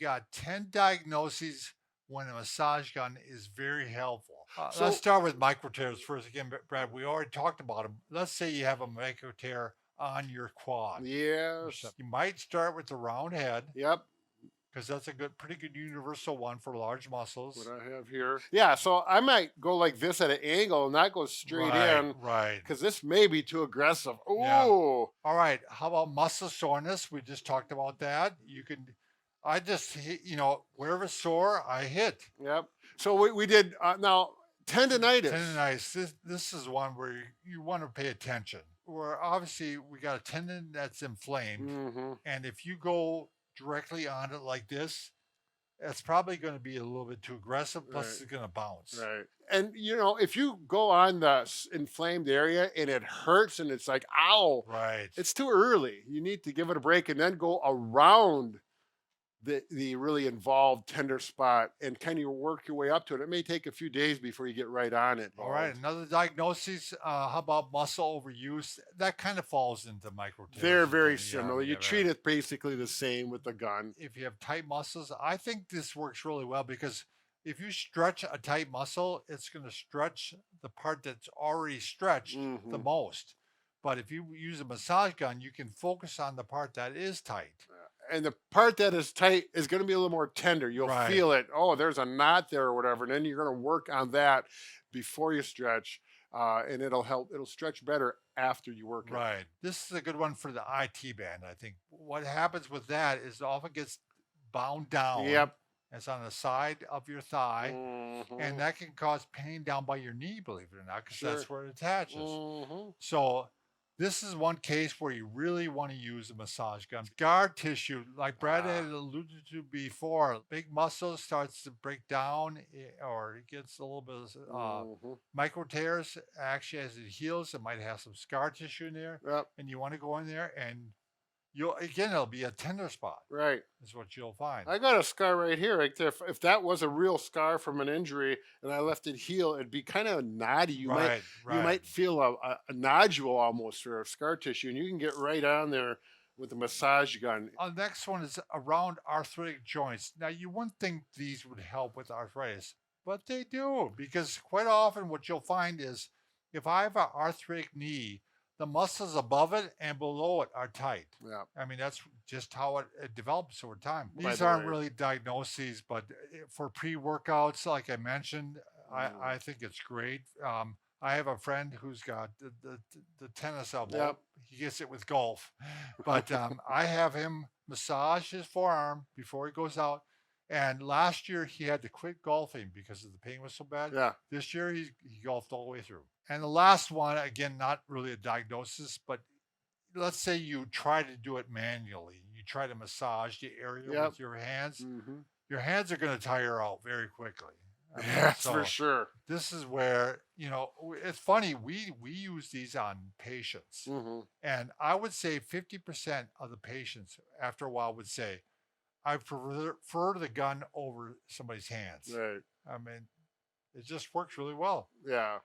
Got 10 diagnoses when a massage gun is very helpful. Let's So start with microtears first. Again, Brad, we already talked about them. Let's say you have a microtear on your quad. yes, You might start with the round head yep. because that's a pretty good universal one for large What muscles. I have here. Yeah, so I might go like this at an angle and not go straight Right, in right. because this may be too aggressive. Yeah. Ooh, All right. How about muscle soreness? We just talked about that. I just hit, wherever sore, I hit. yep. So we did now tendonitis. Tendonitis. This is one where you want to pay attention. Where obviously we got a tendon that's inflamed, Mm-hmm. and if you go directly on it like this, it's probably going to be a little bit too aggressive. Right, Plus, it's going to bounce. right. And if you go on the inflamed area and it hurts and it's like, ow, Right. it's too early. You need to give it a break and then go around the really involved tender spot and kind of work your way up to it. It may take a few days before you get right on it, All right. Bald. Another diagnosis. How about muscle overuse? That kind of falls into They're microtears very again. Yeah. similar. You Yeah. treat Right. it basically the same with the gun. If you have tight muscles, I think this works really well because if you stretch a tight muscle, it's going to stretch the part that's already stretched the Hmm. most. But if you use a massage gun, you can focus on the part that is tight. And the part that is tight is going to be a little more tender. You'll Right, feel it. Oh, there's a knot there or whatever. And then you're going to work on that before you stretch. And it'll help. It'll stretch better after you work it. right. This is a good one for the IT band, I think. What happens with that is it often gets bound down. Yep. It's on the side of your thigh, and Hmm. that can cause pain down by your knee, believe it or not, because Sure. that's where it attaches. Hmm. So this is one case where you really want to use a massage gun. Scar tissue, like Brad had Ah. alluded to before, big muscle starts to break down or it gets a little bit of Hmm. micro tears. Actually, as it heals, it might have some scar tissue in there, Yep. and you want to go in there and it'll be a tender spot, Right. is what you'll find. I got a scar right here. Right there. If that was a real scar from an injury and I left it heal, it'd be kind of knotty. Right, You right. might feel a nodule almost or a scar tissue, and you can get right on there with a massage gun. Next one is around arthritic joints. Now, you wouldn't think these would help with arthritis, but they do because quite often what you'll find is if I have an arthritic knee, the muscles above it and below it are tight. Yeah. I mean, that's just how it develops over time. By These the aren't way. really diagnoses, but for pre workouts, like I mentioned, Mm. I think it's great. I have a friend who's got the tennis elbow. Yep. He gets it with golf, but I have him massage his forearm before he goes out. And last year he had to quit golfing because the pain was so bad. Yeah. This year he golfed all the way through. And the last one, again, not really a diagnosis, but let's say you try to do it manually. You try to massage the area Yep. with your hands. Hmm. Your hands are going to tire out very quickly. I mean, That's for so sure. this is where it's funny. We use these on patients, Hmm. and I would say 50% of the patients after a while would say, "I prefer the gun over somebody's hands." Right. I mean, it just works really well. Yeah.